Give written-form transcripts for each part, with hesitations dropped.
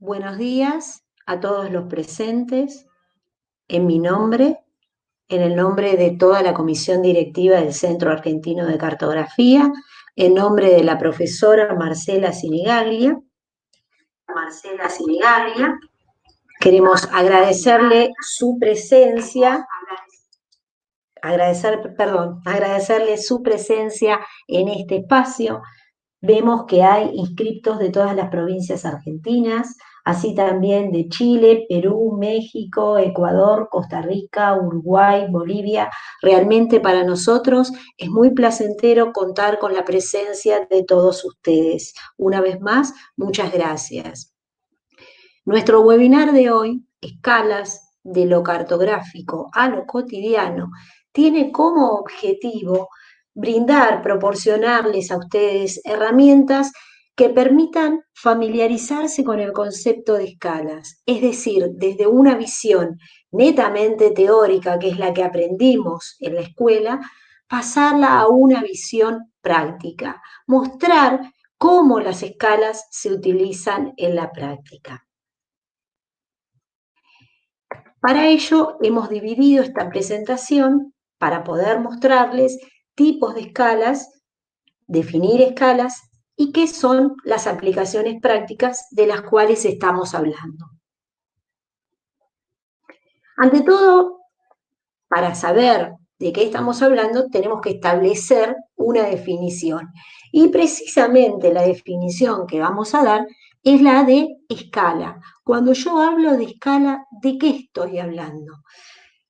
Buenos días a todos los presentes, en mi nombre, en el nombre de toda la comisión directiva del Centro Argentino de Cartografía, en nombre de la profesora Marcela Sinigaglia. Queremos agradecerle su presencia, agradecerle su presencia en este espacio. Vemos que hay inscriptos de todas las provincias argentinas, así también de Chile, Perú, México, Ecuador, Costa Rica, Uruguay, Bolivia. Realmente para nosotros es muy placentero contar con la presencia de todos ustedes. Una vez más, muchas gracias. Nuestro webinar de hoy, Escalas de lo cartográfico a lo cotidiano, tiene como objetivo brindar, proporcionarles a ustedes herramientas que permitan familiarizarse con el concepto de escalas, es decir, desde una visión netamente teórica, que es la que aprendimos en la escuela, pasarla a una visión práctica, mostrar cómo las escalas se utilizan en la práctica. Para ello hemos dividido esta presentación para poder mostrarles tipos de escalas, definir escalas y qué son las aplicaciones prácticas de las cuales estamos hablando. Ante todo, para saber de qué estamos hablando, tenemos que establecer una definición. Y precisamente la definición que vamos a dar es la de escala. Cuando yo hablo de escala, ¿de qué estoy hablando?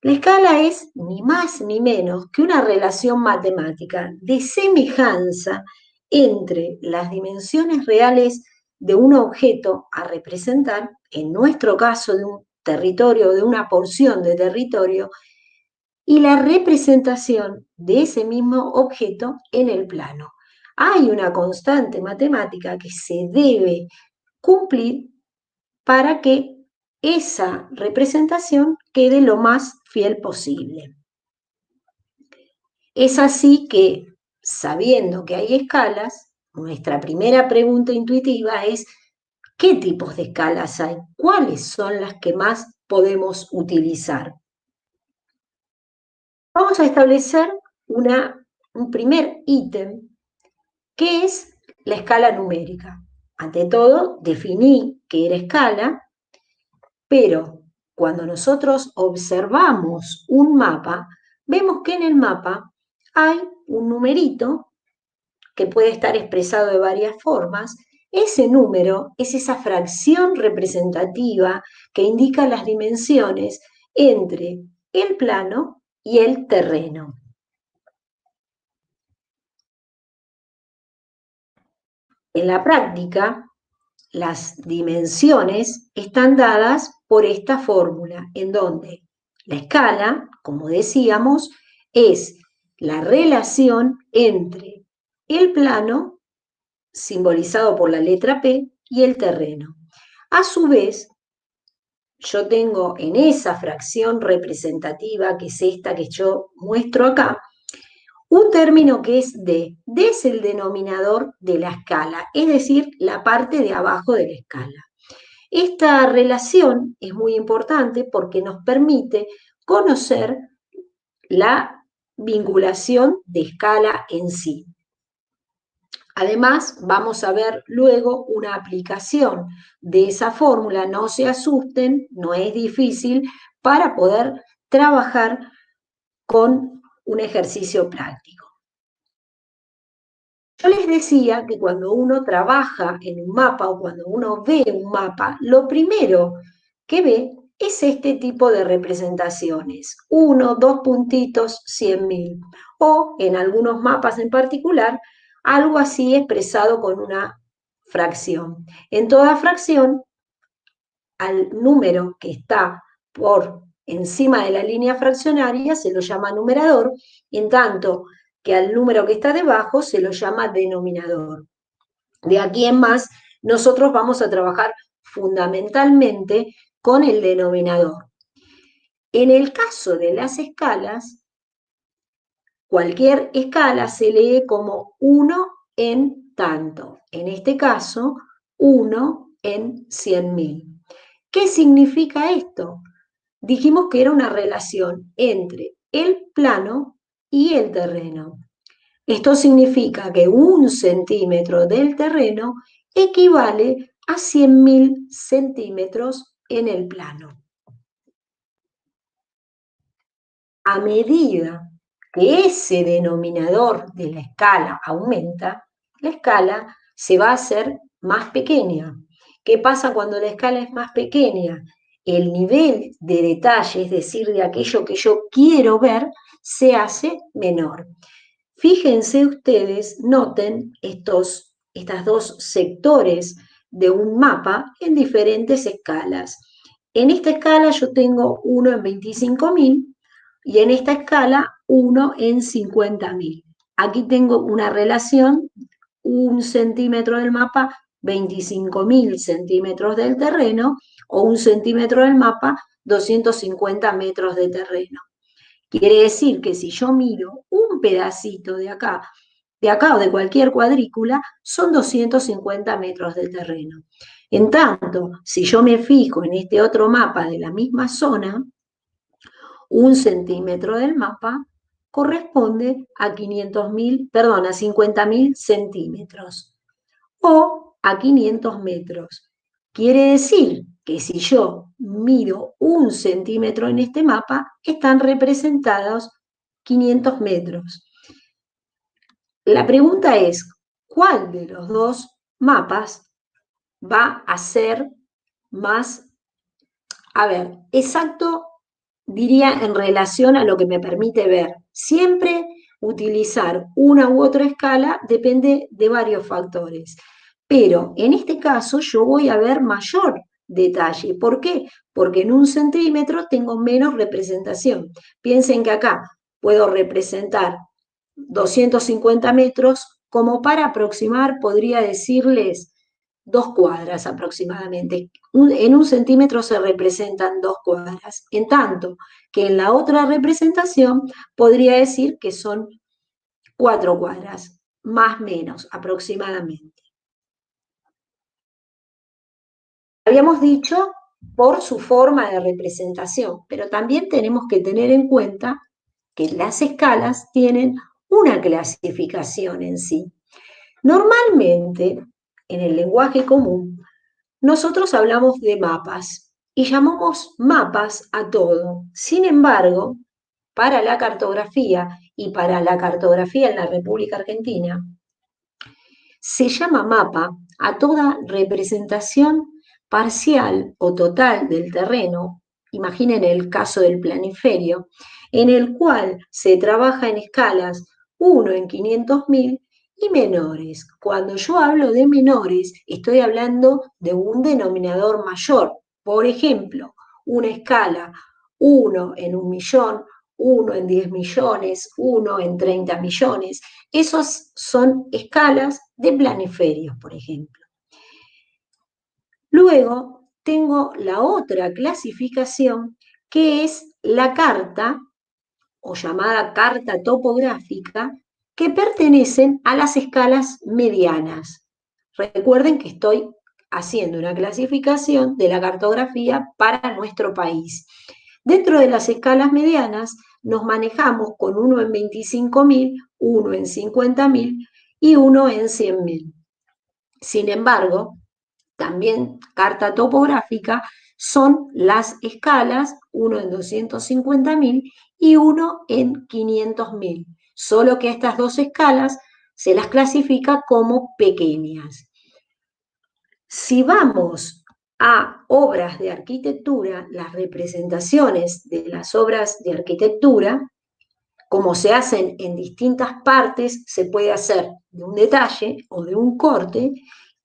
La escala es ni más ni menos que una relación matemática de semejanza entre las dimensiones reales de un objeto a representar, en nuestro caso de un territorio, de una porción de territorio, y la representación de ese mismo objeto en el plano. Hay una constante matemática que se debe cumplir para que esa representación quede lo más fiel posible. Es así que, sabiendo que hay escalas, nuestra primera pregunta intuitiva es: ¿qué tipos de escalas hay? ¿Cuáles son las que más podemos utilizar? Vamos a establecer un primer ítem, que es la escala numérica. Ante todo, definí qué era escala, pero cuando nosotros observamos un mapa, vemos que en el mapa hay un numerito que puede estar expresado de varias formas. Ese número es esa fracción representativa que indica las dimensiones entre el plano y el terreno. En la práctica, las dimensiones están dadas por esta fórmula, en donde la escala, como decíamos, es la relación entre el plano, simbolizado por la letra P, y el terreno. A su vez, yo tengo en esa fracción representativa, que es esta que yo muestro acá, un término que es D. D es el denominador de la escala, es decir, la parte de abajo de la escala. Esta relación es muy importante porque nos permite conocer la vinculación de escala en sí. Además, vamos a ver luego una aplicación de esa fórmula. No se asusten, no es difícil, para poder trabajar con un ejercicio práctico. Yo les decía que cuando uno trabaja en un mapa o cuando uno ve un mapa, lo primero que ve es este tipo de representaciones: 1, 2 puntitos, 100.000. O en algunos mapas en particular, algo así expresado con una fracción. En toda fracción, al número que está por encima de la línea fraccionaria se lo llama numerador, en tanto que al número que está debajo se lo llama denominador. De aquí en más, nosotros vamos a trabajar fundamentalmente con el denominador. En el caso de las escalas, cualquier escala se lee como 1 en tanto. En este caso, 1 en 100.000. ¿Qué significa esto? Dijimos que era una relación entre el plano y el terreno. Esto significa que 1 centímetro del terreno equivale a 100.000 centímetros en el plano. A medida que ese denominador de la escala aumenta, la escala se va a hacer más pequeña. ¿Qué pasa cuando la escala es más pequeña? El nivel de detalle, es decir, de aquello que yo quiero ver, se hace menor. Fíjense ustedes, noten estos dos sectores de un mapa en diferentes escalas. En esta escala yo tengo 1 en 25.000 y en esta escala 1 en 50.000. Aquí tengo una relación, 1 centímetro del mapa, 25.000 centímetros del terreno, o 1 centímetro del mapa, 250 metros de terreno. Quiere decir que si yo miro un pedacito de acá o de cualquier cuadrícula, son 250 metros de terreno. En tanto, si yo me fijo en este otro mapa de la misma zona, 1 centímetro del mapa corresponde a 50.000 centímetros o a 500 metros. Quiere decir que si yo mido 1 centímetro en este mapa, están representados 500 metros. La pregunta es, ¿cuál de los dos mapas va a ser más, exacto, diría, en relación a lo que me permite ver? Siempre utilizar una u otra escala depende de varios factores. Pero en este caso yo voy a ver mayor detalle. ¿Por qué? Porque en 1 centímetro tengo menos representación. Piensen que acá puedo representar 250 metros, como para aproximar, podría decirles 2 cuadras aproximadamente. En 1 centímetro se representan 2 cuadras, en tanto que en la otra representación podría decir que son 4 cuadras, más o menos aproximadamente. Habíamos dicho por su forma de representación, pero también tenemos que tener en cuenta que las escalas tienen una clasificación en sí. Normalmente, en el lenguaje común, nosotros hablamos de mapas y llamamos mapas a todo. Sin embargo, para la cartografía y para la cartografía en la República Argentina, se llama mapa a toda representación parcial o total del terreno. Imaginen el caso del planiferio, en el cual se trabaja en escalas 1 en 500.000 y menores. Cuando yo hablo de menores, estoy hablando de un denominador mayor. Por ejemplo, una escala 1 en 1.000.000, 1 en 10 millones, 1 en 30 millones. Esas son escalas de planiferios, por ejemplo. Luego tengo la otra clasificación, que es la carta, o llamada carta topográfica, que pertenecen a las escalas medianas. Recuerden que estoy haciendo una clasificación de la cartografía para nuestro país. Dentro de las escalas medianas nos manejamos con 1 en 25.000, 1 en 50.000 y 1 en 100.000. Sin embargo, también carta topográfica son las escalas 1 en 250.000 y 1 en 500.000, solo que estas dos escalas se las clasifica como pequeñas. Si vamos a obras de arquitectura, las representaciones de las obras de arquitectura, como se hacen en distintas partes, se puede hacer de un detalle o de un corte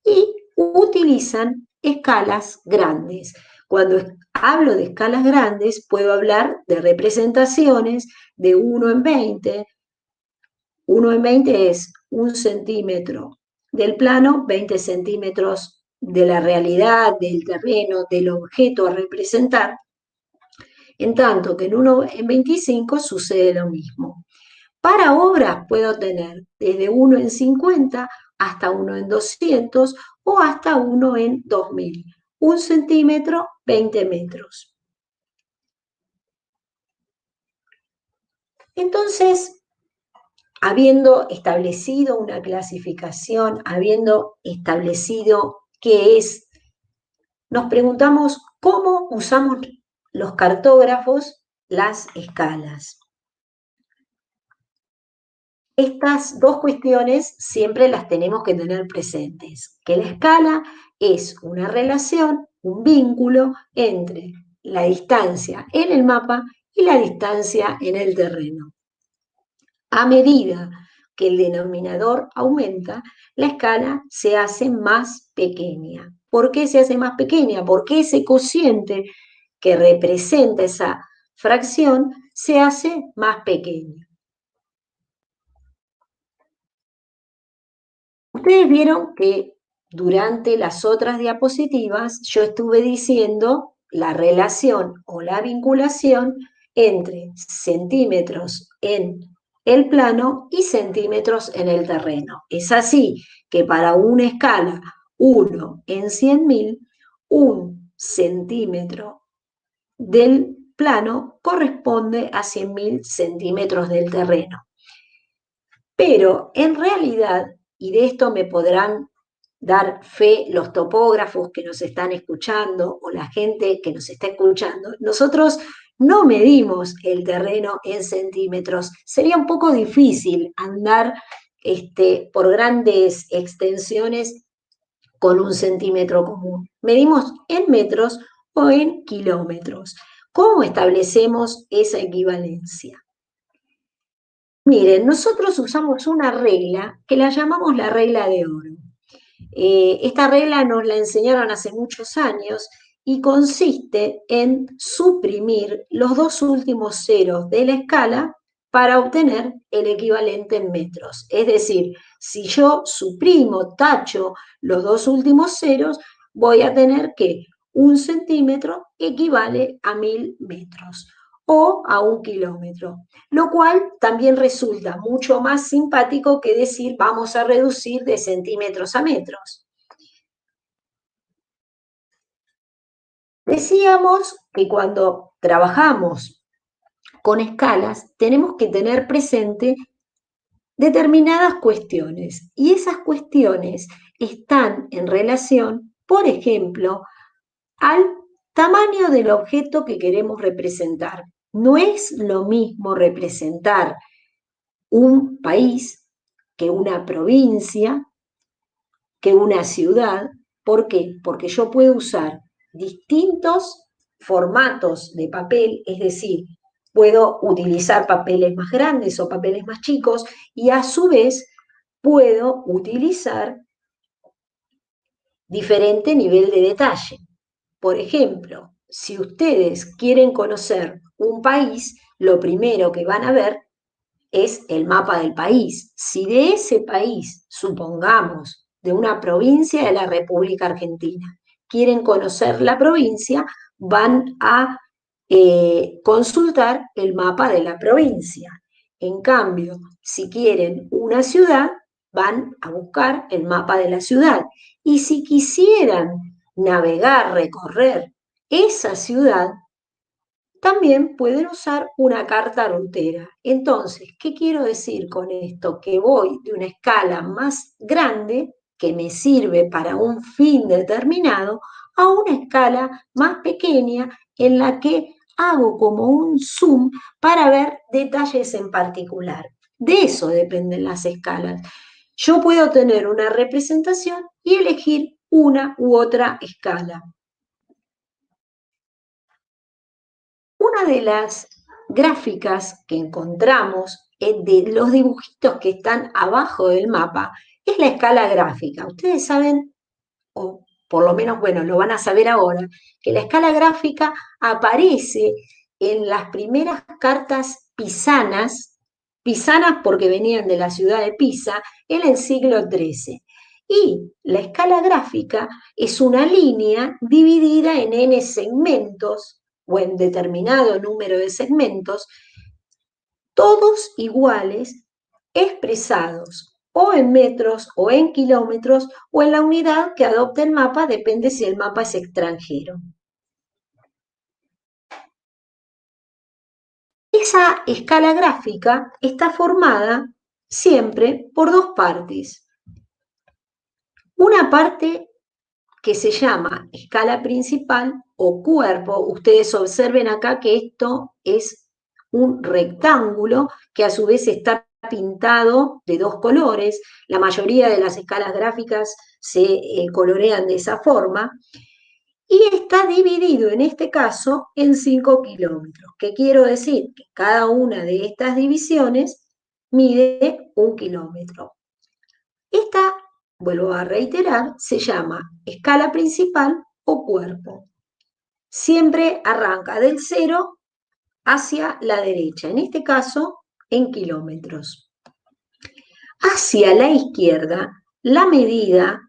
y utilizan escalas grandes. Cuando hablo de escalas grandes, puedo hablar de representaciones de 1 en 20. 1 en 20 es 1 centímetro del plano, 20 centímetros de la realidad, del terreno, del objeto a representar, en tanto que en 1 en 25 sucede lo mismo. Para obras puedo tener desde 1 en 50 hasta 1 en 200 o hasta 1 en 2000. 1 centímetro, 20 metros. Entonces, habiendo establecido una clasificación, habiendo establecido qué es, nos preguntamos cómo usamos los cartógrafos las escalas. Estas dos cuestiones siempre las tenemos que tener presentes, que la escala es una relación, un vínculo entre la distancia en el mapa y la distancia en el terreno. A medida que el denominador aumenta, la escala se hace más pequeña. ¿Por qué se hace más pequeña? Porque ese cociente que representa esa fracción se hace más pequeño. Ustedes vieron que durante las otras diapositivas yo estuve diciendo la relación o la vinculación entre centímetros en el plano y centímetros en el terreno. Es así que para una escala 1 en 100.000, 1 centímetro del plano corresponde a 100.000 centímetros del terreno. Pero en realidad, y de esto me podrán dar fe los topógrafos que nos están escuchando o la gente que nos está escuchando, nosotros no medimos el terreno en centímetros. Sería un poco difícil andar por grandes extensiones con 1 centímetro común. Medimos en metros o en kilómetros. ¿Cómo establecemos esa equivalencia? Miren, nosotros usamos una regla que la llamamos la regla de oro. Esta regla nos la enseñaron hace muchos años y consiste en suprimir los dos últimos ceros de la escala para obtener el equivalente en metros. Es decir, si yo suprimo, tacho los dos últimos ceros, voy a tener que 1 centímetro equivale a 1000 metros o a 1 kilómetro, lo cual también resulta mucho más simpático que decir vamos a reducir de centímetros a metros. Decíamos que cuando trabajamos con escalas tenemos que tener presente determinadas cuestiones y esas cuestiones están en relación, por ejemplo, al tamaño del objeto que queremos representar. No es lo mismo representar un país que una provincia, que una ciudad. ¿Por qué? Porque yo puedo usar distintos formatos de papel, es decir, puedo utilizar papeles más grandes o papeles más chicos y a su vez puedo utilizar diferente nivel de detalle. Por ejemplo, si ustedes quieren conocer un país, lo primero que van a ver es el mapa del país. Si de ese país, supongamos, de una provincia de la República Argentina, quieren conocer la provincia, van a consultar el mapa de la provincia. En cambio, si quieren una ciudad, van a buscar el mapa de la ciudad. Y si quisieran navegar, recorrer esa ciudad, también pueden usar una carta rutera. Entonces, ¿qué quiero decir con esto? Que voy de una escala más grande, que me sirve para un fin determinado, a una escala más pequeña en la que hago como un zoom para ver detalles en particular. De eso dependen las escalas. Yo puedo tener una representación y elegir una u otra escala. Una de las gráficas que encontramos de los dibujitos que están abajo del mapa es la escala gráfica. Ustedes saben, o por lo menos, bueno, lo van a saber ahora, que la escala gráfica aparece en las primeras cartas pisanas porque venían de la ciudad de Pisa, en el siglo XIII. Y la escala gráfica es una línea dividida en n segmentos o en determinado número de segmentos, todos iguales, expresados o en metros, o en kilómetros, o en la unidad que adopte el mapa, depende si el mapa es extranjero. Esa escala gráfica está formada siempre por dos partes. Una parte que se llama escala principal o cuerpo. Ustedes observen acá que esto es un rectángulo que a su vez está pintado de dos colores. La mayoría de las escalas gráficas se colorean de esa forma. Y está dividido en este caso en 5 kilómetros. ¿Qué quiero decir? Que cada una de estas divisiones mide 1 kilómetro. Esta, vuelvo a reiterar, se llama escala principal o cuerpo. Siempre arranca del 0 hacia la derecha, en este caso en kilómetros. Hacia la izquierda, la medida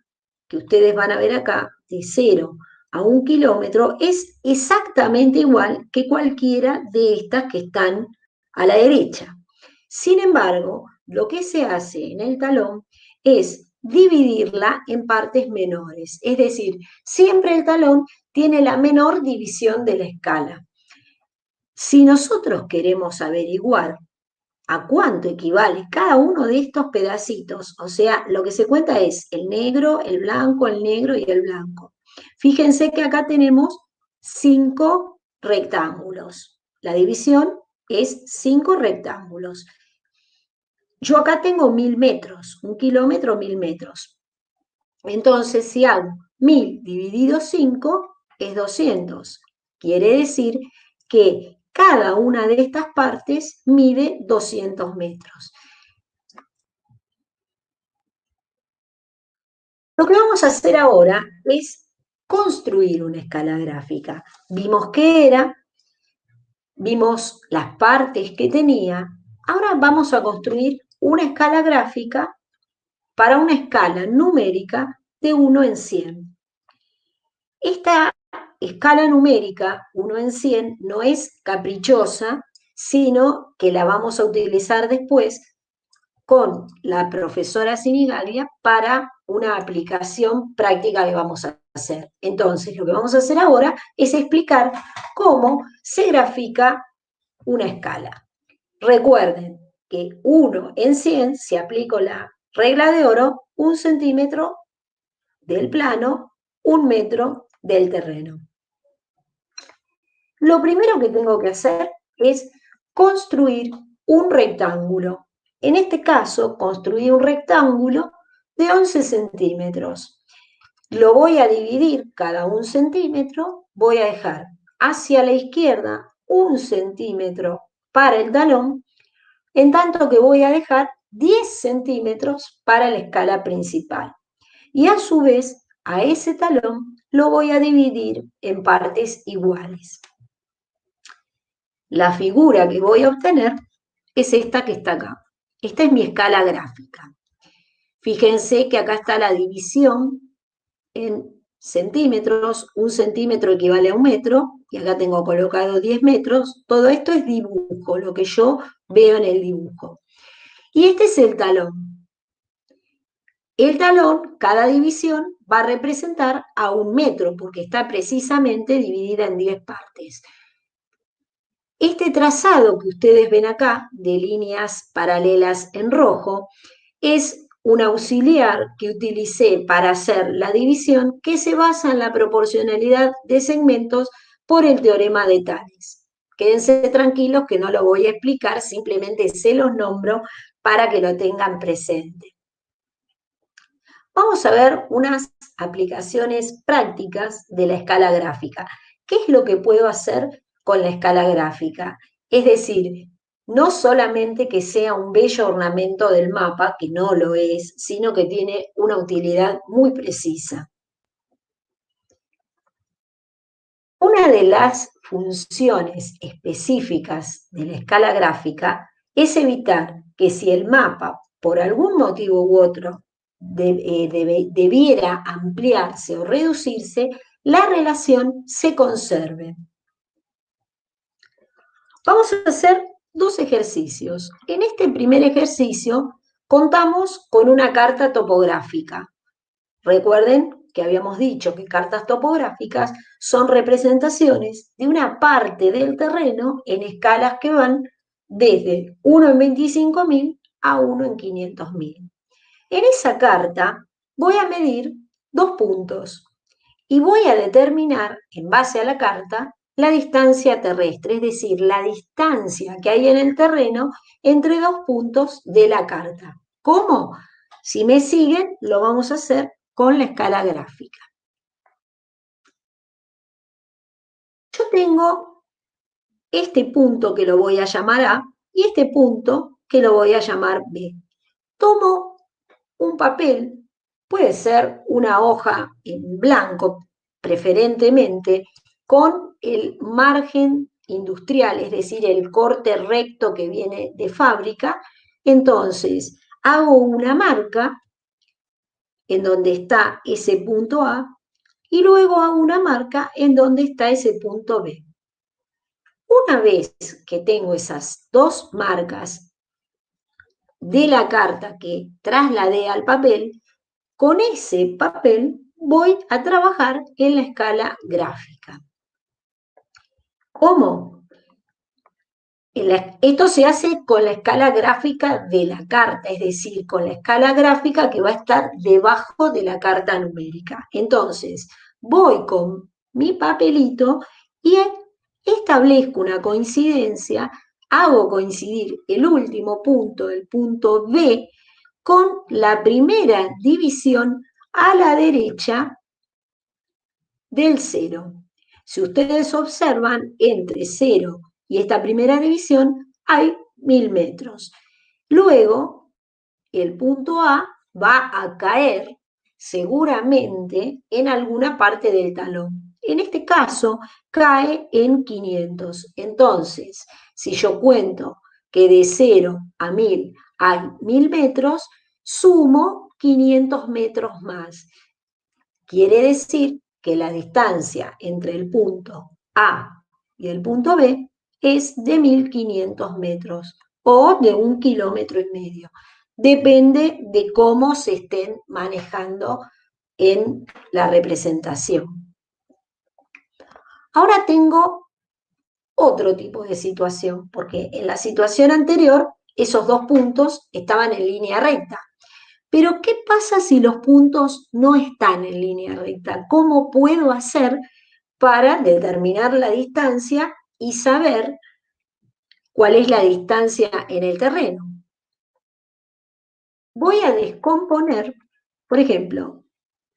que ustedes van a ver acá, de 0 a 1 kilómetro, es exactamente igual que cualquiera de estas que están a la derecha. Sin embargo, lo que se hace en el talón es dividirla en partes menores. Es decir, siempre el talón tiene la menor división de la escala. Si nosotros queremos averiguar a cuánto equivale cada uno de estos pedacitos, o sea, lo que se cuenta es el negro, el negro y el blanco. Fíjense que acá tenemos 5 rectángulos. La división es 5 rectángulos. Yo acá tengo 1000 metros, 1 kilómetro, 1000 metros. Entonces, si hago 1000 dividido 5, es 200. Quiere decir que cada una de estas partes mide 200 metros. Lo que vamos a hacer ahora es construir una escala gráfica. Vimos qué era, vimos las partes que tenía. Ahora vamos a construir una escala gráfica para una escala numérica de 1 en 100. Esta escala numérica, 1 en 100, no es caprichosa, sino que la vamos a utilizar después con la profesora Sinigaglia para una aplicación práctica que vamos a hacer. Entonces, lo que vamos a hacer ahora es explicar cómo se grafica una escala. Recuerden que 1 en 100, si aplico la regla de oro, 1 centímetro del plano, 1 metro del terreno. Lo primero que tengo que hacer es construir un rectángulo. En este caso, construí un rectángulo de 11 centímetros. Lo voy a dividir cada 1 centímetro, voy a dejar hacia la izquierda 1 centímetro para el talón, en tanto que voy a dejar 10 centímetros para la escala principal. Y a su vez, a ese talón lo voy a dividir en partes iguales. La figura que voy a obtener es esta que está acá. Esta es mi escala gráfica. Fíjense que acá está la división en centímetros. 1 centímetro equivale a 1 metro, y acá tengo colocado 10 metros. Todo esto es dibujo, lo que yo veo en el dibujo. Y este es el talón. El talón, cada división, va a representar a 1 metro, porque está precisamente dividida en 10 partes. Este trazado que ustedes ven acá, de líneas paralelas en rojo, es un auxiliar que utilicé para hacer la división, que se basa en la proporcionalidad de segmentos por el teorema de Tales. Quédense tranquilos que no lo voy a explicar, simplemente se los nombro para que lo tengan presente. Vamos a ver unas aplicaciones prácticas de la escala gráfica. ¿Qué es lo que puedo hacer con la escala gráfica? Es decir, no solamente que sea un bello ornamento del mapa, que no lo es, sino que tiene una utilidad muy precisa. Una de las funciones específicas de la escala gráfica es evitar que si el mapa, por algún motivo u otro, debiera ampliarse o reducirse, la relación se conserve. Vamos a hacer 2 ejercicios. En este primer ejercicio Contamos con una carta topográfica. Recuerden que habíamos dicho que cartas topográficas son representaciones de una parte del terreno en escalas que van desde 1 en 25.000 a 1 en 500.000. En esa carta voy a medir 2 puntos y voy a determinar, en base a la carta, la distancia terrestre, es decir, la distancia que hay en el terreno entre 2 puntos de la carta. ¿Cómo? Si me siguen, lo vamos a hacer con la escala gráfica. Yo tengo este punto que lo voy a llamar A y este punto que lo voy a llamar B. Tomo un papel, puede ser una hoja en blanco, preferentemente, con el margen industrial, es decir, el corte recto que viene de fábrica. Entonces, hago una marca en donde está ese punto A y luego hago una marca en donde está ese punto B. Una vez que tengo esas dos marcas de la carta que trasladé al papel, con ese papel voy a trabajar en la escala gráfica. ¿Cómo? Esto se hace con la escala gráfica de la carta, es decir, con la escala gráfica que va a estar debajo de la carta numérica. Entonces, voy con mi papelito y establezco una coincidencia, hago coincidir el último punto, el punto B, con la primera división a la derecha del 0. Si ustedes observan, entre 0 y esta primera división hay 1000 metros. Luego, el punto A va a caer seguramente en alguna parte del talón. En este caso, cae en 500. Entonces, si yo cuento que de 0 a 1000 hay 1000 metros, sumo 500 metros más. Quiere decir que la distancia entre el punto A y el punto B es de 1500 metros o de 1,5 kilómetros. Depende de cómo se estén manejando en la representación. Ahora tengo otro tipo de situación, porque en la situación anterior esos dos puntos estaban en línea recta. Pero, ¿qué pasa si los puntos no están en línea recta? ¿Cómo puedo hacer para determinar la distancia y saber cuál es la distancia en el terreno? Voy a descomponer, por ejemplo,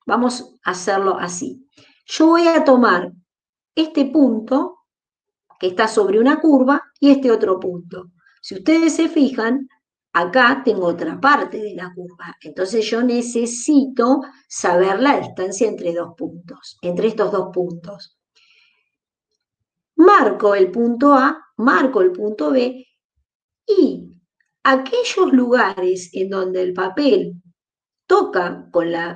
vamos a hacerlo así. Yo voy a tomar este punto que está sobre una curva y este otro punto. Si ustedes se fijan, acá tengo otra parte de la curva. Entonces yo necesito saber la distancia entre dos puntos, entre estos dos puntos. Marco el punto A, marco el punto B y aquellos lugares en donde el papel toca,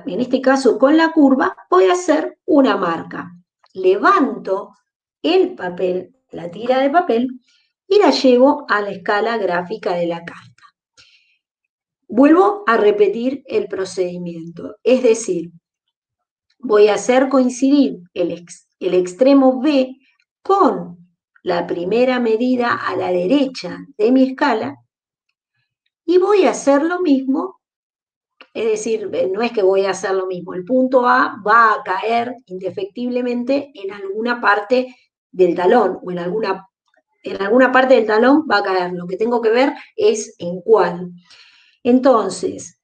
en este caso con la curva, voy a hacer una marca. Levanto el papel, la tira de papel, y la llevo a la escala gráfica de la carta. Vuelvo a repetir el procedimiento, es decir, voy a hacer coincidir el extremo B con la primera medida a la derecha de mi escala y voy a hacer lo mismo, es decir, no es que voy a hacer lo mismo, el punto A va a caer indefectiblemente en alguna parte del talón o en alguna parte del talón va a caer. Lo que tengo que ver es en cuál. Entonces,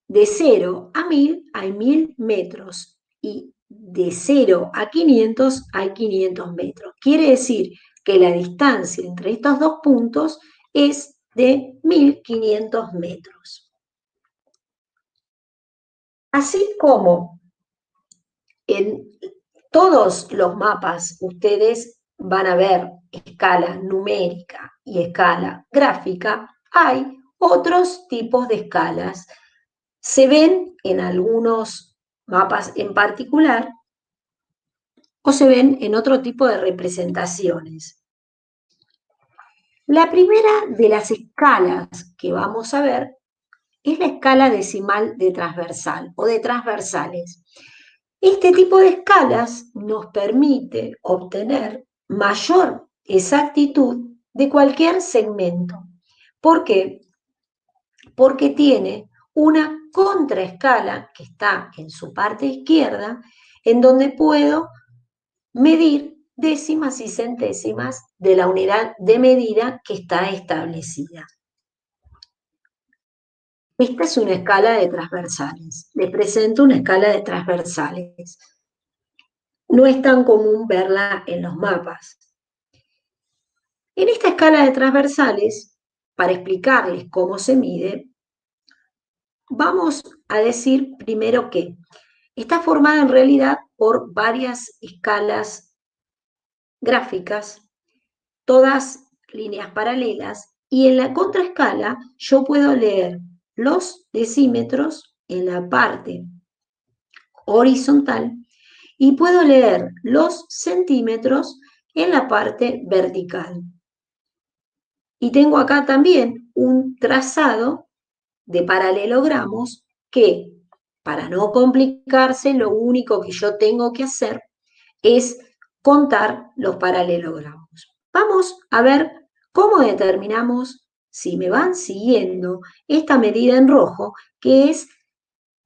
de 0 a 1000 hay 1000 metros y de 0 a 500 hay 500 metros. Quiere decir que la distancia entre estos dos puntos es de 1500 metros. Así como en todos los mapas ustedes van a ver escala numérica y escala gráfica, hay otros tipos de escalas. Se ven en algunos mapas en particular o se ven en otro tipo de representaciones. La primera de las escalas que vamos a ver es la escala decimal de transversal o de transversales. Este tipo de escalas nos permite obtener mayor exactitud de cualquier segmento. ¿Por qué? Porque tiene una contraescala que está en su parte izquierda, en donde puedo medir décimas y centésimas de la unidad de medida que está establecida. Esta es una escala de transversales. Les presento una escala de transversales. No es tan común verla en los mapas. En esta escala de transversales, para explicarles cómo se mide, vamos a decir primero que está formada en realidad por varias escalas gráficas, todas líneas paralelas, y en la contraescala yo puedo leer los decímetros en la parte horizontal y puedo leer los centímetros en la parte vertical. Y tengo acá también un trazado de paralelogramos que, para no complicarse, lo único que yo tengo que hacer es contar los paralelogramos. Vamos a ver cómo determinamos, si me van siguiendo, esta medida en rojo, que es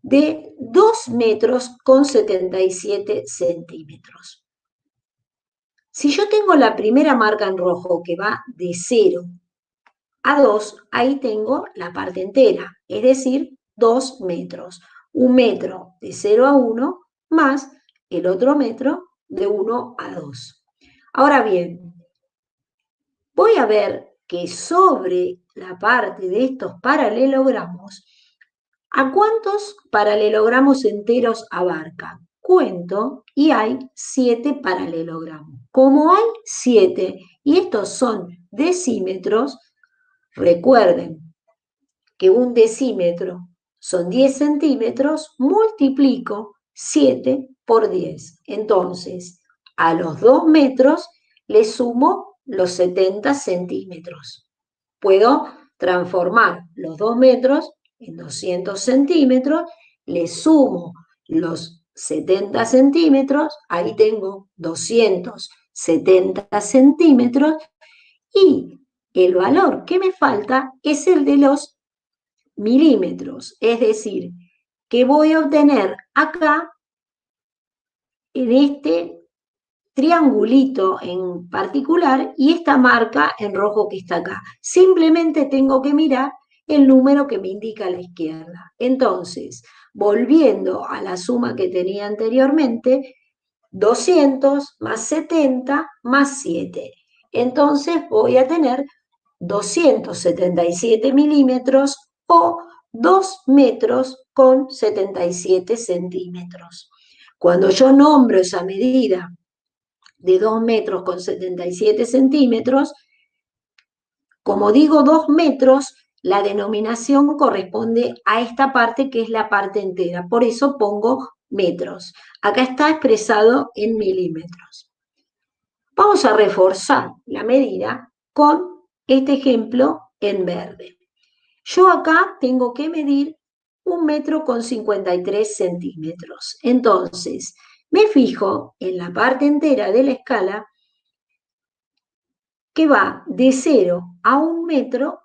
de 2 metros con 77 centímetros. Si yo tengo la primera marca en rojo que va de 0 a 2, ahí tengo la parte entera, es decir, 2 metros. 1 metro de 0 a 1 más el otro metro de 1 a 2. Ahora bien, voy a ver que sobre la parte de estos paralelogramos, ¿a cuántos paralelogramos enteros abarca? Cuento y hay 7 paralelogramos. Como hay 7 y estos son decímetros, recuerden que un decímetro son 10 centímetros, multiplico 7 por 10. Entonces, a los 2 metros le sumo los 70 centímetros. Puedo transformar los 2 metros en 200 centímetros, le sumo los 70 centímetros, ahí tengo 270 centímetros, y el valor que me falta es el de los milímetros, es decir, que voy a obtener acá, en este triangulito en particular, y esta marca en rojo que está acá. Simplemente tengo que mirar el número que me indica a la izquierda. Entonces, volviendo a la suma que tenía anteriormente, 200 más 70 más 7. Entonces voy a tener 277 milímetros o 2 metros con 77 centímetros. Cuando yo nombro esa medida de 2 metros con 77 centímetros, como digo 2 metros, la denominación corresponde a esta parte que es la parte entera. Por eso pongo metros. Acá está expresado en milímetros. Vamos a reforzar la medida con este ejemplo en verde. Yo acá tengo que medir 1 metro con 53 centímetros. Entonces, me fijo en la parte entera de la escala que va de 0 a 1 metro,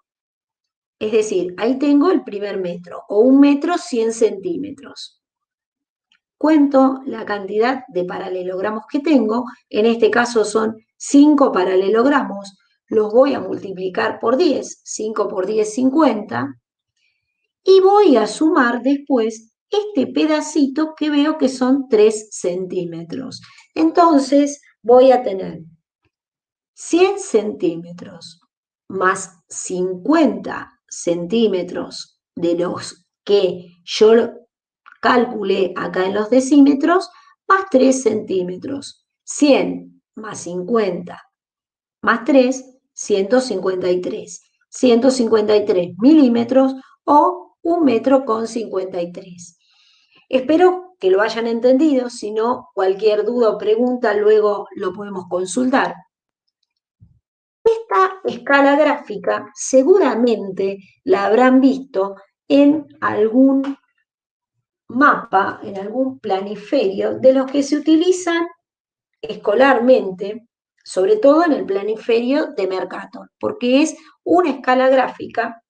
es decir, ahí tengo el primer metro, o 1 metro 100 centímetros. Cuento la cantidad de paralelogramos que tengo, en este caso son 5 paralelogramos, los voy a multiplicar por 10, 5 por 10, 50, y voy a sumar después este pedacito que veo que son 3 centímetros. Entonces voy a tener 100 centímetros más 50 centímetros de los que yo calculé acá en los decímetros, más 3 centímetros. 100 más 50 más 3, 153. 153 milímetros o 1 metro con 53. Espero que lo hayan entendido, si no, cualquier duda o pregunta luego lo podemos consultar. Esta escala gráfica seguramente la habrán visto en algún mapa, en algún planiferio, de los que se utilizan escolarmente, sobre todo en el planiferio de Mercator, porque es una escala gráfica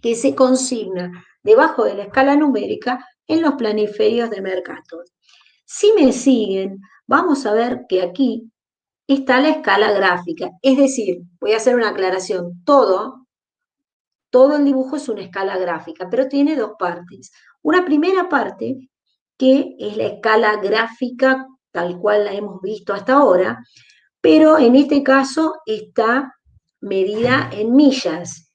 que se consigna debajo de la escala numérica en los planiferios de Mercator. Si me siguen, vamos a ver que aquí está la escala gráfica, es decir, voy a hacer una aclaración, todo el dibujo es una escala gráfica, pero tiene dos partes. Una primera parte, que es la escala gráfica tal cual la hemos visto hasta ahora, pero en este caso está medida en millas.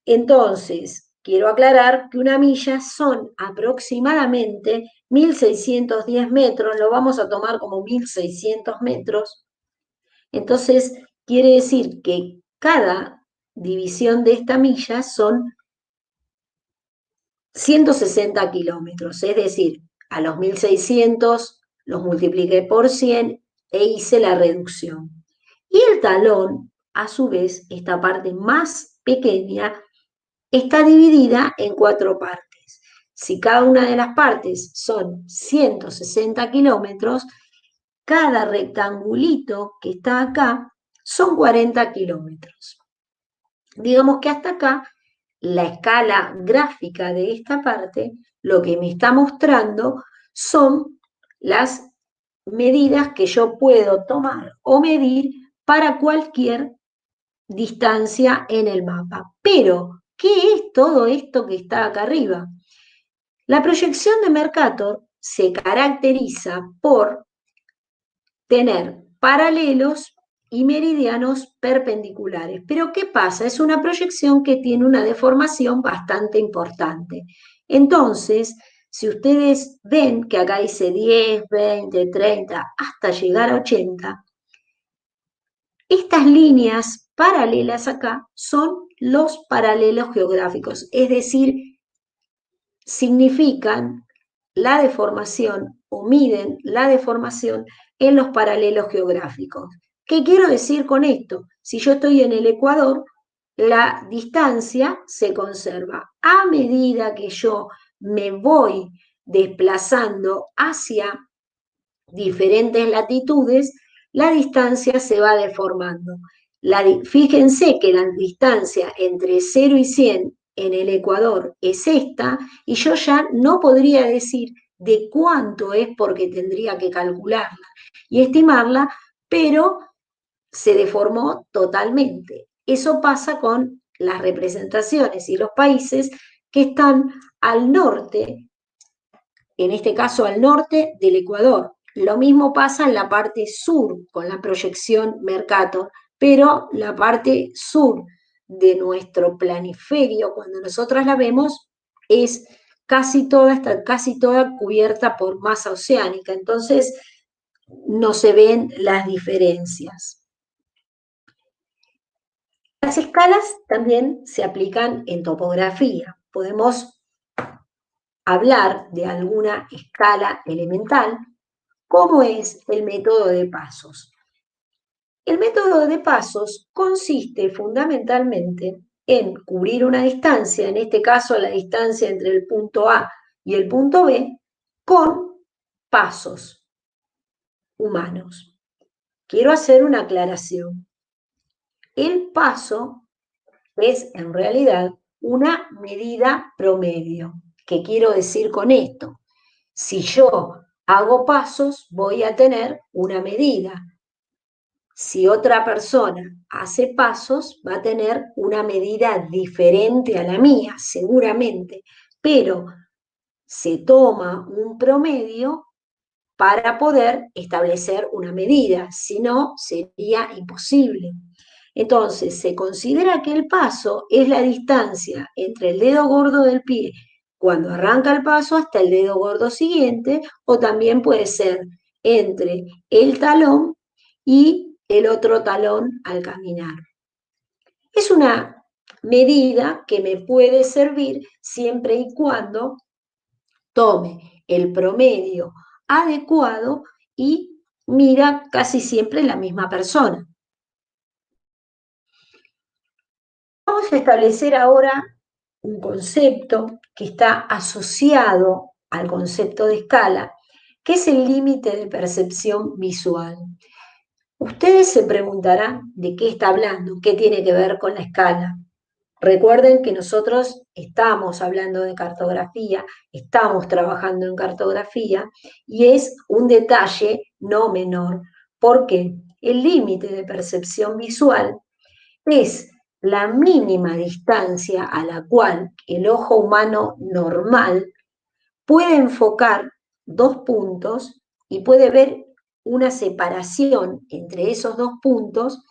Entonces, quiero aclarar que una milla son aproximadamente 1.610 metros, lo vamos a tomar como 1.600 metros. Entonces, quiere decir que cada división de esta milla son 160 kilómetros, es decir, a los 1.600 los multipliqué por 100 e hice la reducción. Y el talón, a su vez, esta parte más pequeña, está dividida en 4 partes. Si cada una de las partes son 160 kilómetros, cada rectangulito que está acá son 40 kilómetros. Digamos que hasta acá la escala gráfica de esta parte lo que me está mostrando son las medidas que yo puedo tomar o medir para cualquier distancia en el mapa. Pero, ¿qué es todo esto que está acá arriba? La proyección de Mercator se caracteriza por tener paralelos y meridianos perpendiculares. Pero ¿qué pasa? Es una proyección que tiene una deformación bastante importante. Entonces, si ustedes ven que acá dice 10, 20, 30, hasta llegar a 80, estas líneas paralelas acá son los paralelos geográficos, es decir, significan la deformación o miden la deformación en los paralelos geográficos. ¿Qué quiero decir con esto? Si yo estoy en el Ecuador, la distancia se conserva. A medida que yo me voy desplazando hacia diferentes latitudes, la distancia se va deformando. Fíjense que la distancia entre 0 y 100 en el Ecuador es esta, y yo ya no podría decir de cuánto es porque tendría que calcularla y estimarla, pero se deformó totalmente. Eso pasa con las representaciones y los países que están al norte, en este caso al norte del Ecuador. Lo mismo pasa en la parte sur con la proyección Mercator, pero la parte sur de nuestro planiferio, cuando nosotras la vemos, es está casi toda cubierta por masa oceánica, entonces no se ven las diferencias. Las escalas también se aplican en topografía. Podemos hablar de alguna escala elemental, como es el método de pasos. El método de pasos consiste fundamentalmente en cubrir una distancia, en este caso la distancia entre el punto A y el punto B, con pasos humanos. Quiero hacer una aclaración. El paso es en realidad una medida promedio. ¿Qué quiero decir con esto? Si yo hago pasos, voy a tener una medida. Si otra persona hace pasos, va a tener una medida diferente a la mía, seguramente, pero se toma un promedio para poder establecer una medida, si no, sería imposible. Entonces, se considera que el paso es la distancia entre el dedo gordo del pie cuando arranca el paso hasta el dedo gordo siguiente, o también puede ser entre el talón y el otro talón al caminar. Es una medida que me puede servir siempre y cuando tome el promedio adecuado y mira casi siempre la misma persona. Vamos a establecer ahora un concepto que está asociado al concepto de escala, que es el límite de percepción visual. Ustedes se preguntarán de qué está hablando, qué tiene que ver con la escala. Recuerden que nosotros estamos hablando de cartografía, estamos trabajando en cartografía y es un detalle no menor, porque el límite de percepción visual es la mínima distancia a la cual el ojo humano normal puede enfocar dos puntos y puede ver una separación entre esos dos puntos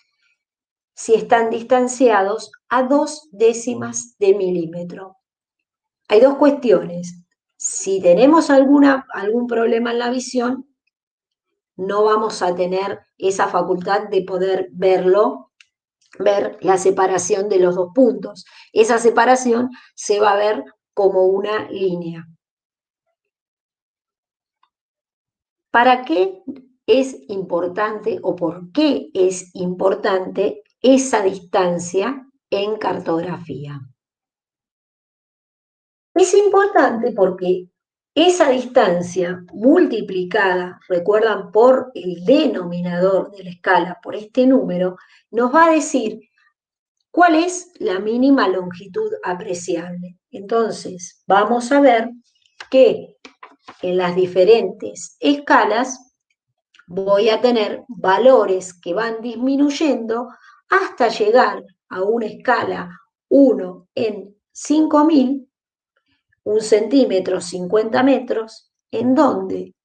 si están distanciados a 0,2 milímetros. Hay dos cuestiones. Si tenemos algún problema en la visión, no vamos a tener esa facultad de poder ver la separación de los dos puntos. Esa separación se va a ver como una línea. ¿Para qué es importante o por qué es importante esa distancia en cartografía? Es importante porque esa distancia multiplicada, recuerdan, por el denominador de la escala, por este número, nos va a decir cuál es la mínima longitud apreciable. Entonces, vamos a ver que en las diferentes escalas voy a tener valores que van disminuyendo hasta llegar a una escala 1 en 5000, 1 centímetro, 50 metros, en donde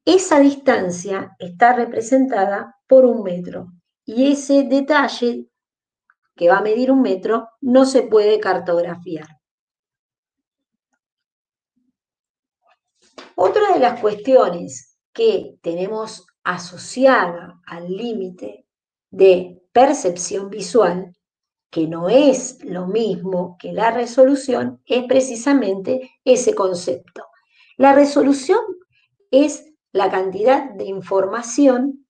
esa distancia está representada por 1 metro. Y ese detalle, que va a medir 1 metro, no se puede cartografiar. Otra de las cuestiones que tenemos asociada al límite de percepción visual, que no es lo mismo que la resolución, es precisamente ese concepto. La resolución es la cantidad de información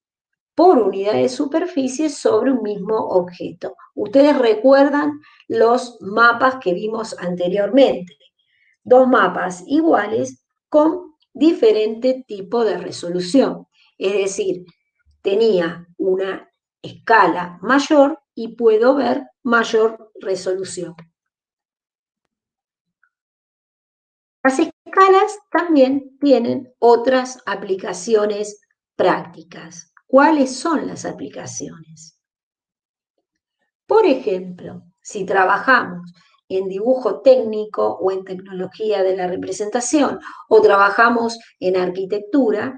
por unidad de superficie sobre un mismo objeto. Ustedes recuerdan los mapas que vimos anteriormente. Dos mapas iguales con diferente tipo de resolución. Es decir, tenía una escala mayor y puedo ver mayor resolución. Las escalas también tienen otras aplicaciones prácticas. ¿Cuáles son las aplicaciones? Por ejemplo, si trabajamos en dibujo técnico o en tecnología de la representación o trabajamos en arquitectura,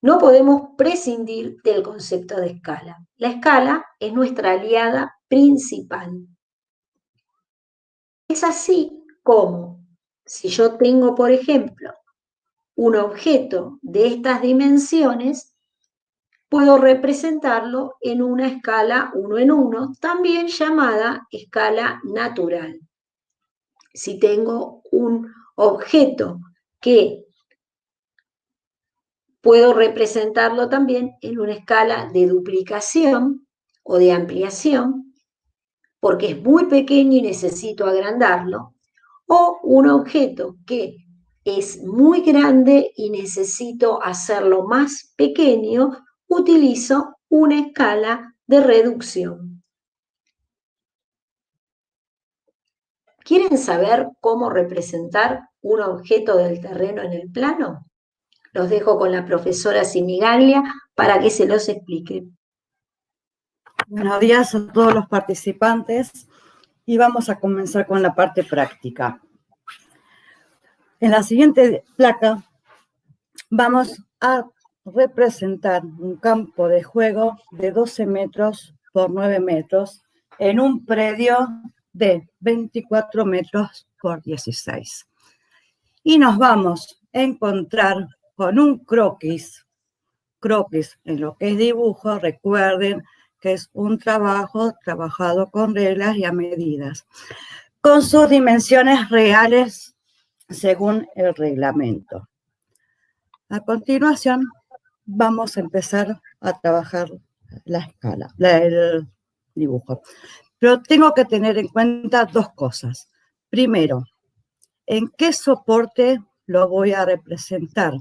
no podemos prescindir del concepto de escala. La escala es nuestra aliada principal. Es así como, si yo tengo, por ejemplo, un objeto de estas dimensiones, puedo representarlo en una escala 1 en 1, también llamada escala natural. Si tengo un objeto que puedo representarlo también en una escala de duplicación o de ampliación, porque es muy pequeño y necesito agrandarlo, o un objeto que es muy grande y necesito hacerlo más pequeño, utilizo una escala de reducción. ¿Quieren saber cómo representar un objeto del terreno en el plano? Los dejo con la profesora Sinigaglia para que se los explique. Buenos días a todos los participantes y vamos a comenzar con la parte práctica. En la siguiente placa vamos a representar un campo de juego de 12 metros por 9 metros en un predio de 24 metros por 16. Y nos vamos a encontrar con un croquis. Croquis en lo que es dibujo, recuerden que es un trabajo trabajado con reglas y a medidas, con sus dimensiones reales según el reglamento. A continuación, vamos a empezar a trabajar la escala, el dibujo. Pero tengo que tener en cuenta dos cosas. Primero, ¿en qué soporte lo voy a representar?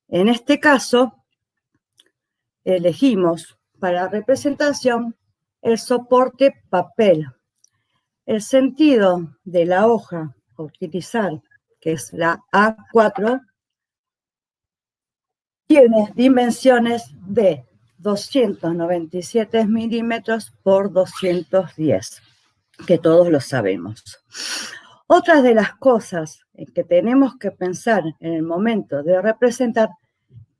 En este caso, elegimos para representación el soporte papel. El sentido de la hoja a utilizar, que es la A4, tiene dimensiones de 297 milímetros por 210, que todos lo sabemos. Otras de las cosas en que tenemos que pensar en el momento de representar,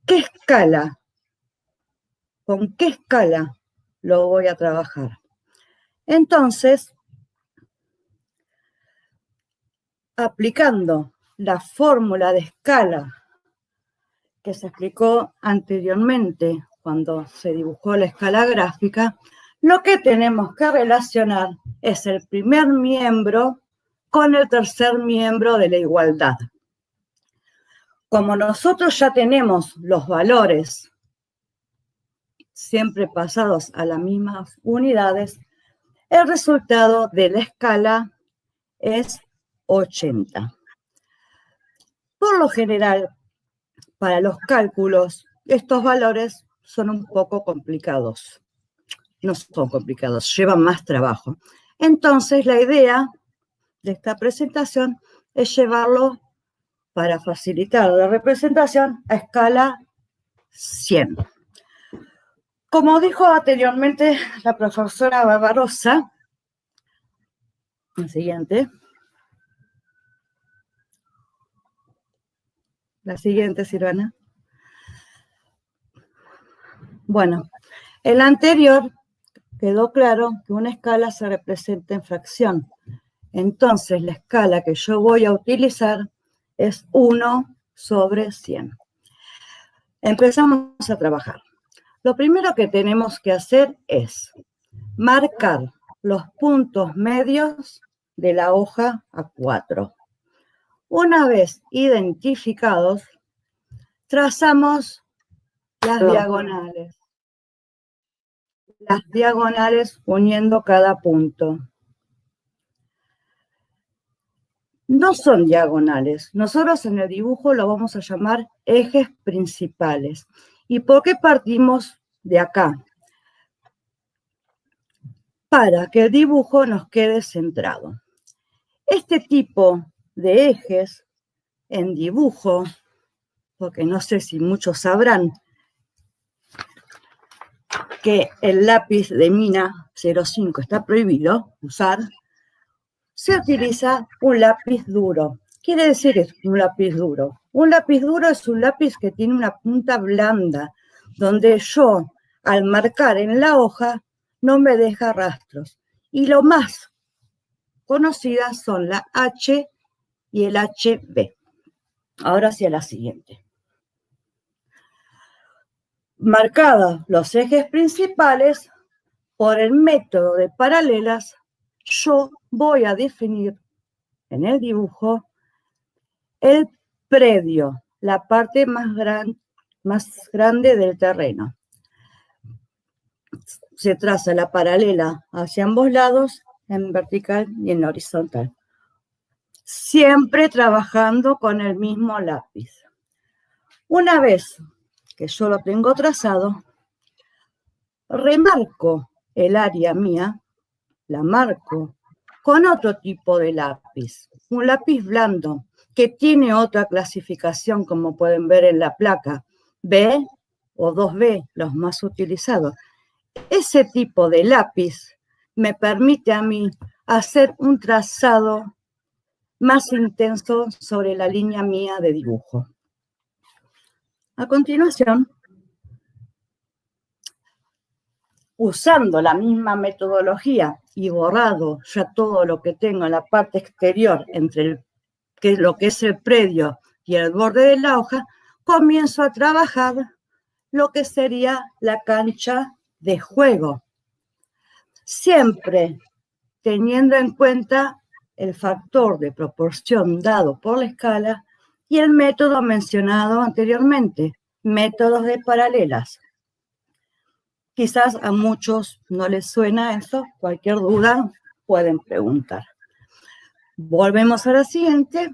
¿qué escala? ¿Con qué escala lo voy a trabajar? Entonces, aplicando la fórmula de escala que se explicó anteriormente cuando se dibujó la escala gráfica, lo que tenemos que relacionar es el primer miembro con el tercer miembro de la igualdad. Como nosotros ya tenemos los valores siempre pasados a las mismas unidades, el resultado de la escala es 80. Por lo general, para los cálculos, estos valores son un poco complicados. No son complicados, llevan más trabajo. Entonces, la idea de esta presentación es llevarlo, para facilitar la representación, a escala 100. Como dijo anteriormente la profesora Barbarosa, la siguiente, Silvana. Bueno, el anterior quedó claro que una escala se representa en fracción. Entonces, la escala que yo voy a utilizar es 1/100. Empezamos a trabajar. Lo primero que tenemos que hacer es marcar los puntos medios de la hoja A4. Una vez identificados, trazamos las diagonales. Las diagonales uniendo cada punto. No son diagonales. Nosotros en el dibujo lo vamos a llamar ejes principales. ¿Y por qué partimos de acá? Para que el dibujo nos quede centrado. Este tipo de ejes en dibujo, porque no sé si muchos sabrán que el lápiz de mina 05 está prohibido usar, se utiliza un lápiz duro. Quiere decir que es un lápiz duro. Un lápiz duro es un lápiz que tiene una punta blanda, donde yo, al marcar en la hoja, no me deja rastros. Y lo más conocidas son la H y el HB. Ahora sí a la siguiente. Marcados los ejes principales, por el método de paralelas, yo voy a definir en el dibujo el predio, la parte más grande del terreno. Se traza la paralela hacia ambos lados, en vertical y en horizontal. Siempre trabajando con el mismo lápiz. Una vez que yo lo tengo trazado, remarco el área mía, la marco con otro tipo de lápiz, un lápiz blando, que tiene otra clasificación, como pueden ver en la placa, B o 2B, los más utilizados. Ese tipo de lápiz me permite a mí hacer un trazado más intenso sobre la línea mía de dibujo. A continuación, usando la misma metodología y borrado ya todo lo que tengo en la parte exterior entre lo que es el predio y el borde de la hoja, comienzo a trabajar lo que sería la cancha de juego. Siempre teniendo en cuenta el factor de proporción dado por la escala y el método mencionado anteriormente, métodos de paralelas. Quizás a muchos no les suena eso, cualquier duda pueden preguntar. Volvemos a la siguiente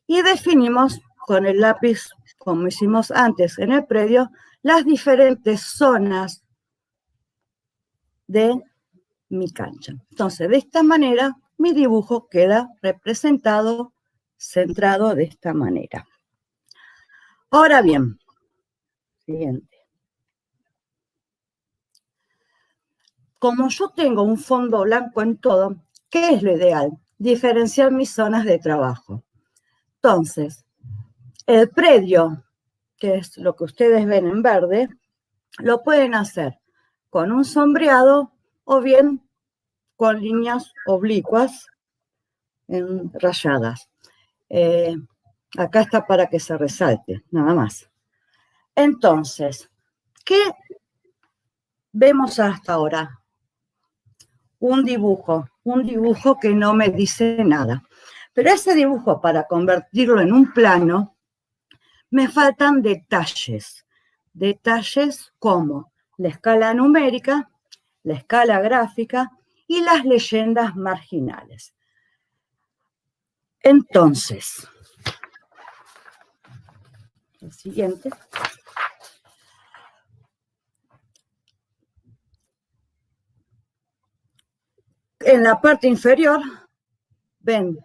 y definimos con el lápiz, como hicimos antes en el predio, las diferentes zonas de mi cancha. Entonces, de esta manera, mi dibujo queda representado, centrado de esta manera. Ahora bien, siguiente. Como yo tengo un fondo blanco en todo, ¿qué es lo ideal? Diferenciar mis zonas de trabajo. Entonces, el predio, que es lo que ustedes ven en verde, lo pueden hacer con un sombreado o bien con líneas oblicuas rayadas. Acá está para que se resalte, nada más. Entonces, ¿qué vemos hasta ahora? Un dibujo que no me dice nada. Pero ese dibujo, para convertirlo en un plano, me faltan detalles. Detalles como la escala numérica, la escala gráfica y las leyendas marginales. Entonces, el siguiente. En la parte inferior ven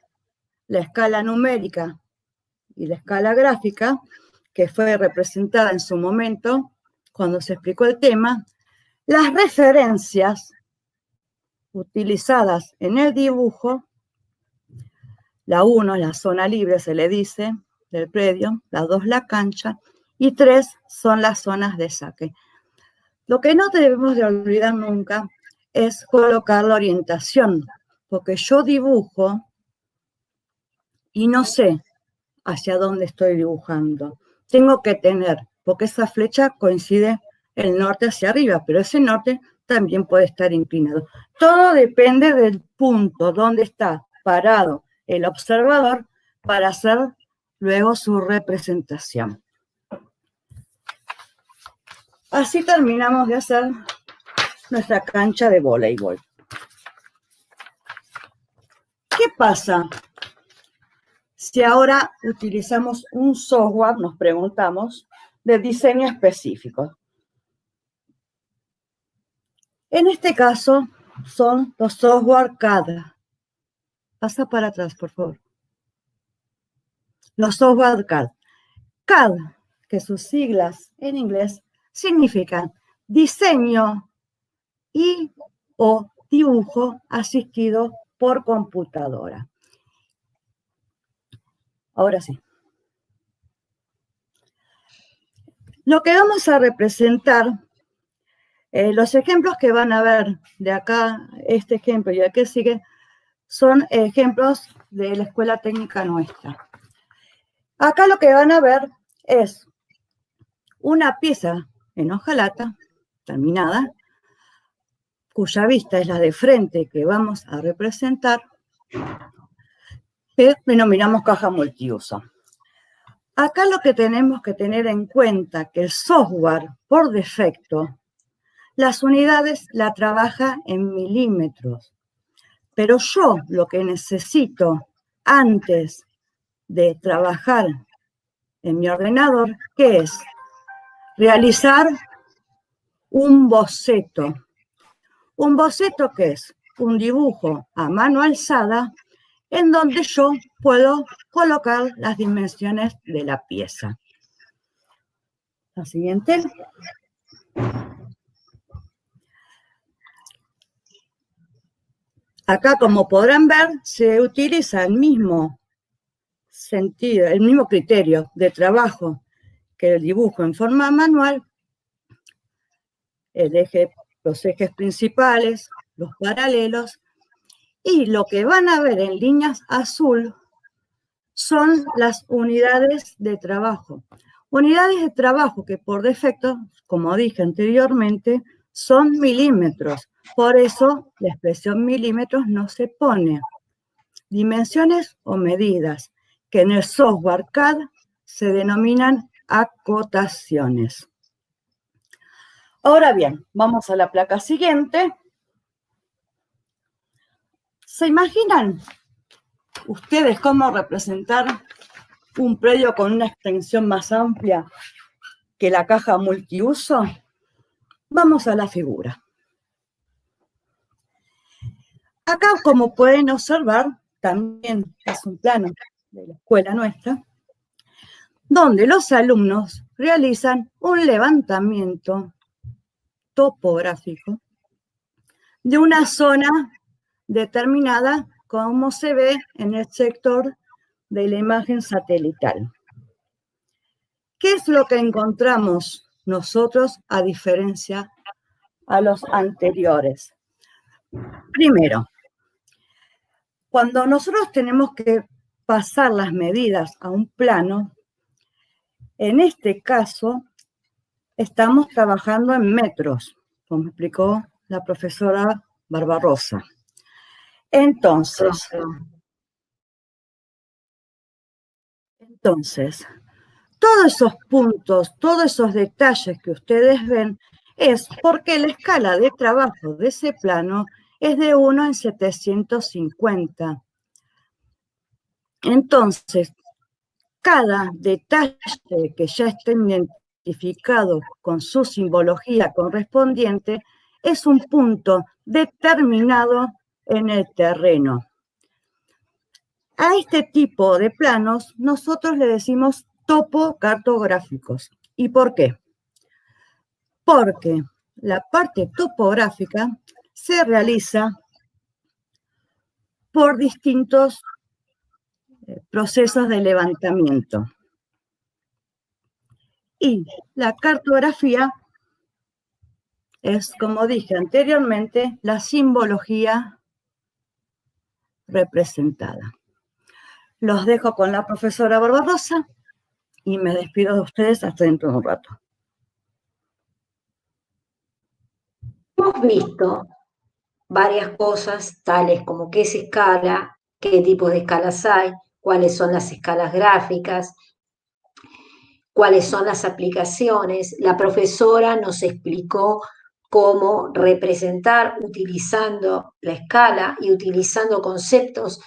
la escala numérica y la escala gráfica, que fue representada en su momento cuando se explicó el tema. Las referencias utilizadas en el dibujo, la 1 es la zona libre, se le dice, del predio, la 2 la cancha, y 3 son las zonas de saque. Lo que no debemos de olvidar nunca es colocar la orientación, porque yo dibujo y no sé hacia dónde estoy dibujando. Tengo que tener, porque esa flecha coincide el norte hacia arriba, pero ese norte también puede estar inclinado. Todo depende del punto donde está parado el observador para hacer luego su representación. Así terminamos de hacer nuestra cancha de voleibol. ¿Qué pasa si ahora utilizamos un software, nos preguntamos, de diseño específico? En este caso son los software CAD. Pasa para atrás, por favor. Los software CAD. CAD, que sus siglas en inglés significan diseño y o dibujo asistido por computadora. Ahora sí. Lo que vamos a representar, los ejemplos que van a ver de acá, este ejemplo y el que sigue, son ejemplos de la escuela técnica nuestra. Acá lo que van a ver es una pieza en hojalata terminada, cuya vista es la de frente que vamos a representar, que denominamos caja multiuso. Acá lo que tenemos que tener en cuenta que el software, por defecto, las unidades la trabaja en milímetros. Pero yo lo que necesito antes de trabajar en mi ordenador, ¿qué es? Realizar un boceto. ¿Un boceto qué es? Un dibujo a mano alzada en donde yo puedo colocar las dimensiones de la pieza. La siguiente. Acá, como podrán ver, se utiliza el mismo sentido, el mismo criterio de trabajo que el dibujo en forma manual, los ejes principales, los paralelos, y lo que van a ver en líneas azul son las unidades de trabajo. Unidades de trabajo que por defecto, como dije anteriormente, son milímetros. Por eso la expresión milímetros no se pone. Dimensiones o medidas, que en el software CAD se denominan acotaciones. Ahora bien, vamos a la placa siguiente. ¿Se imaginan ustedes cómo representar un predio con una extensión más amplia que la caja multiuso? Vamos a la figura. Acá, como pueden observar, también es un plano de la escuela nuestra, donde los alumnos realizan un levantamiento topográfico de una zona determinada, como se ve en el sector de la imagen satelital. ¿Qué es lo que encontramos nosotros a diferencia a los anteriores? Primero, cuando nosotros tenemos que pasar las medidas a un plano, en este caso estamos trabajando en metros, como explicó la profesora Barbarosa. Entonces, todos esos puntos, todos esos detalles que ustedes ven, es porque la escala de trabajo de ese plano es de 1 en 750. Entonces, cada detalle que ya esté identificado con su simbología correspondiente es un punto determinado en el terreno. A este tipo de planos nosotros le decimos topocartográficos. ¿Y por qué? Porque la parte topográfica se realiza por distintos procesos de levantamiento. Y la cartografía es, como dije anteriormente, la simbología representada. Los dejo con la profesora Barbarosa y me despido de ustedes hasta dentro de un rato. Hemos visto varias cosas, tales como qué es escala, qué tipos de escalas hay, cuáles son las escalas gráficas, cuáles son las aplicaciones. La profesora nos explicó cómo representar utilizando la escala y utilizando conceptos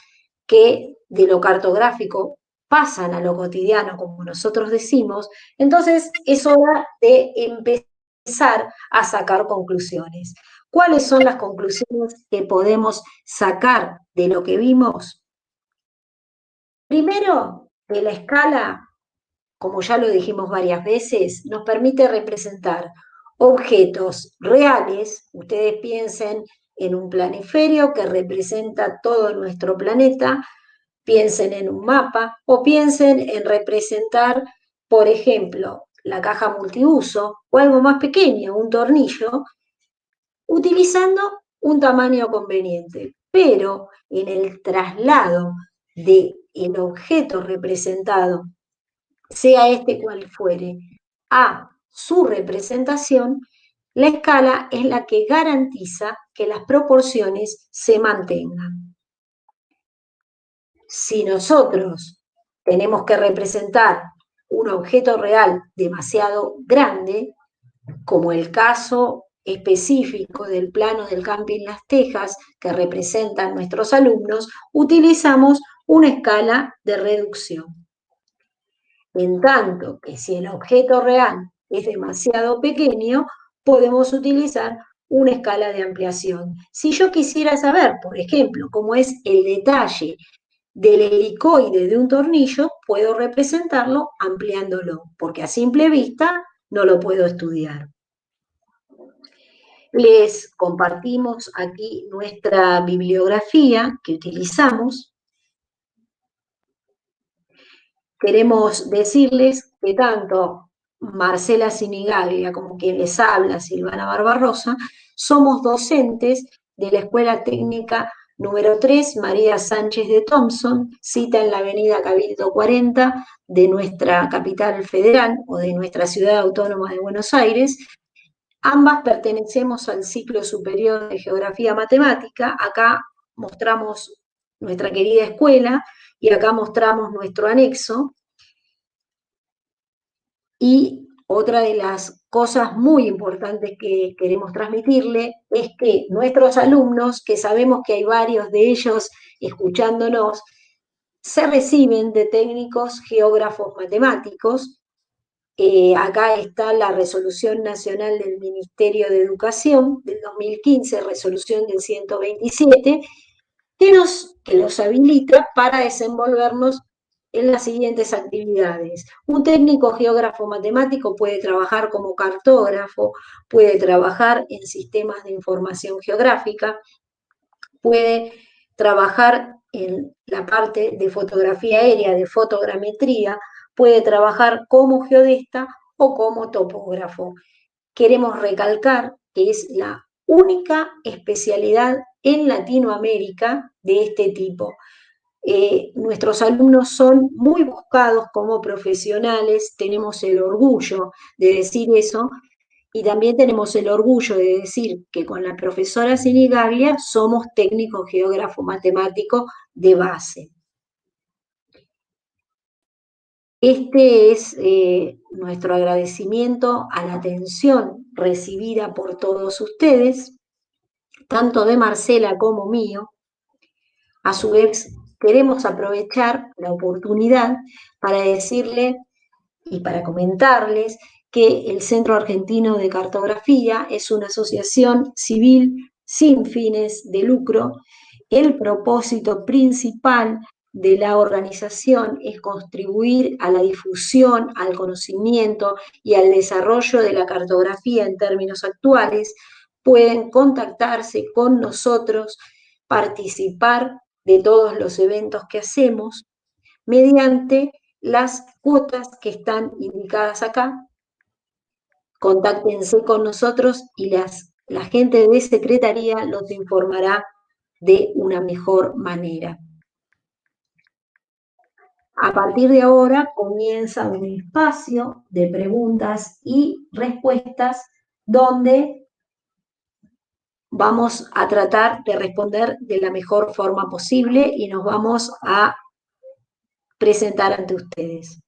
que de lo cartográfico pasan a lo cotidiano, como nosotros decimos. Entonces es hora de empezar a sacar conclusiones. ¿Cuáles son las conclusiones que podemos sacar de lo que vimos? Primero, que la escala, como ya lo dijimos varias veces, nos permite representar objetos reales. Ustedes piensen en un planiferio que representa todo nuestro planeta, piensen en un mapa o piensen en representar, por ejemplo, la caja multiuso o algo más pequeño, un tornillo, utilizando un tamaño conveniente. Pero en el traslado del objeto representado, sea este cual fuere, a su representación, la escala es la que garantiza que las proporciones se mantengan. Si nosotros tenemos que representar un objeto real demasiado grande, como el caso específico del plano del camping Las Tejas que representan nuestros alumnos, utilizamos una escala de reducción. En tanto que si el objeto real es demasiado pequeño, podemos utilizar una escala de ampliación. Si yo quisiera saber, por ejemplo, cómo es el detalle del helicoide de un tornillo, puedo representarlo ampliándolo, porque a simple vista no lo puedo estudiar. Les compartimos aquí nuestra bibliografía que utilizamos. Queremos decirles que tanto Marcela Sinigaglia como quien les habla, Silvana Barbarosa, somos docentes de la Escuela Técnica número 3, María Sánchez de Thompson, cita en la avenida Cabildo 40 de nuestra capital federal o de nuestra ciudad autónoma de Buenos Aires. Ambas pertenecemos al ciclo superior de Geografía Matemática. Acá mostramos nuestra querida escuela y acá mostramos nuestro anexo. Y Otra de las cosas muy importantes que queremos transmitirle es que nuestros alumnos, que sabemos que hay varios de ellos escuchándonos, se reciben de técnicos geógrafos matemáticos. Acá está la resolución nacional del Ministerio de Educación del 2015, resolución del 127, que los habilita para desenvolvernos en las siguientes actividades. Un técnico geógrafo matemático puede trabajar como cartógrafo, puede trabajar en sistemas de información geográfica, puede trabajar en la parte de fotografía aérea, de fotogrametría, puede trabajar como geodesta o como topógrafo. Queremos recalcar que es la única especialidad en Latinoamérica de este tipo. Nuestros alumnos son muy buscados como profesionales, tenemos el orgullo de decir eso, y también tenemos el orgullo de decir que con la profesora Sinigaglia somos técnicos geógrafo matemático de base. Este es nuestro agradecimiento a la atención recibida por todos ustedes, tanto de Marcela como mío. A su vez, queremos aprovechar la oportunidad para decirle y para comentarles que el Centro Argentino de Cartografía es una asociación civil sin fines de lucro. El propósito principal de la organización es contribuir a la difusión, al conocimiento y al desarrollo de la cartografía en términos actuales. Pueden contactarse con nosotros, participar de todos los eventos que hacemos mediante las cuotas que están indicadas acá. Contáctense con nosotros y la gente de Secretaría los informará de una mejor manera. A partir de ahora comienza un espacio de preguntas y respuestas donde vamos a tratar de responder de la mejor forma posible y nos vamos a presentar ante ustedes.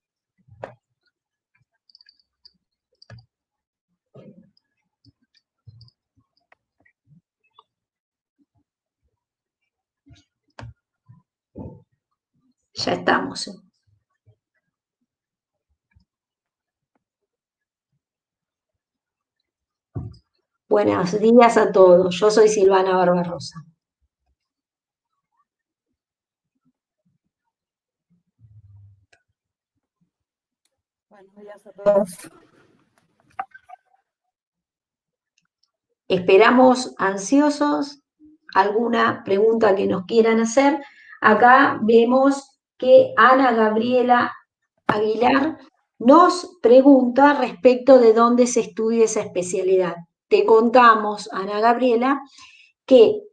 Ya estamos. Buenos días a todos. Yo soy Silvana Barbarosa. Buenos días a todos. Esperamos ansiosos alguna pregunta que nos quieran hacer. Acá vemos que Ana Gabriela Aguilar nos pregunta respecto de dónde se estudia esa especialidad. Te contamos, Ana Gabriela, que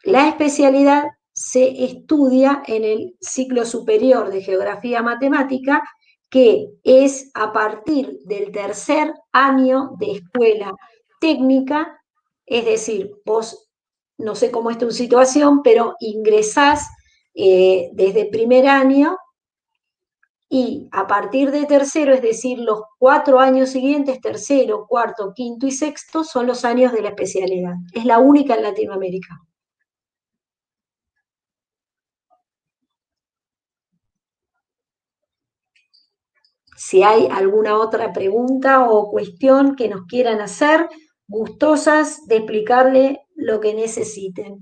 la especialidad se estudia en el ciclo superior de Geografía Matemática, que es a partir del tercer año de escuela técnica, es decir, vos, no sé cómo es tu situación, pero ingresás desde primer año y a partir de tercero, es decir, los 4 años siguientes, tercero, cuarto, quinto y sexto, son los años de la especialidad. Es la única en Latinoamérica. Si hay alguna otra pregunta o cuestión que nos quieran hacer, gustosas de explicarle lo que necesiten.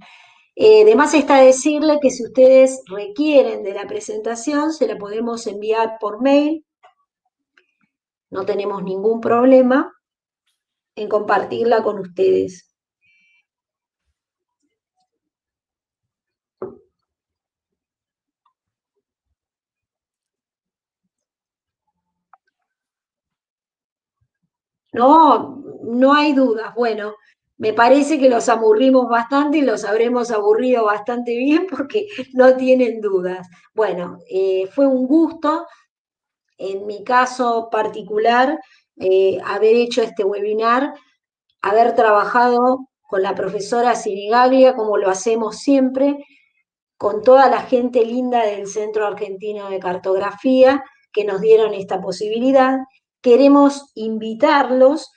De más está decirle que si ustedes requieren de la presentación, se la podemos enviar por mail. No tenemos ningún problema en compartirla con ustedes. No, no hay dudas. Bueno, me parece que los aburrimos bastante y los habremos aburrido bastante bien porque no tienen dudas. Bueno, fue un gusto, en mi caso particular, haber hecho este webinar, haber trabajado con la profesora Sinigaglia, como lo hacemos siempre, con toda la gente linda del Centro Argentino de Cartografía que nos dieron esta posibilidad. queremos invitarlos.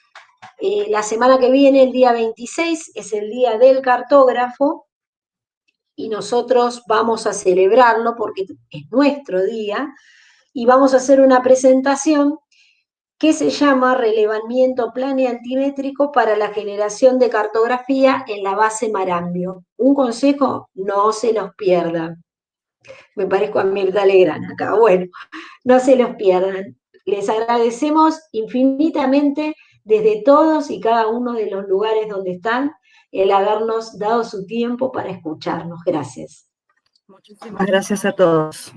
La semana que viene, el día 26, es el día del cartógrafo, y nosotros vamos a celebrarlo porque es nuestro día, y vamos a hacer una presentación que se llama Relevamiento Planiantimétrico para la generación de cartografía en la base Marambio. Un consejo, no se los pierdan. Me parezco a Mirta Legrand acá. Bueno, no se los pierdan. Les agradecemos infinitamente desde todos y cada uno de los lugares donde están el habernos dado su tiempo para escucharnos. Gracias. Muchísimas gracias a todos.